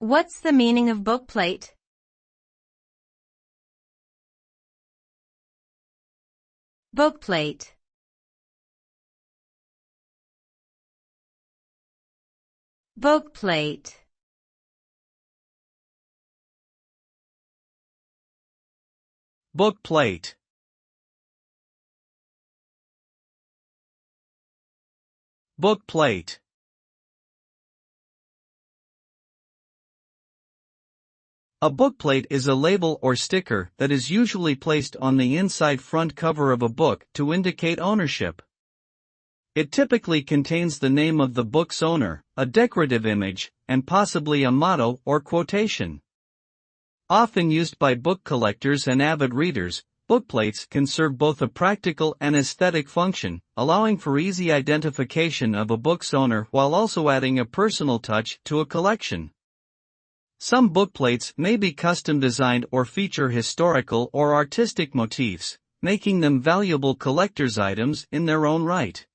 What's the meaning of bookplate? Bookplate. Bookplate. Bookplate. Bookplate. A bookplate is a label or sticker that is usually placed on the inside front cover of a book to indicate ownership. It typically contains the name of the book's owner, a decorative image, and possibly a motto or quotation. Often used by book collectors and avid readers, bookplates can serve both a practical and aesthetic function, allowing for easy identification of a book's owner while also adding a personal touch to a collection. Some bookplates may be custom designed or feature historical or artistic motifs, making them valuable collector's items in their own right.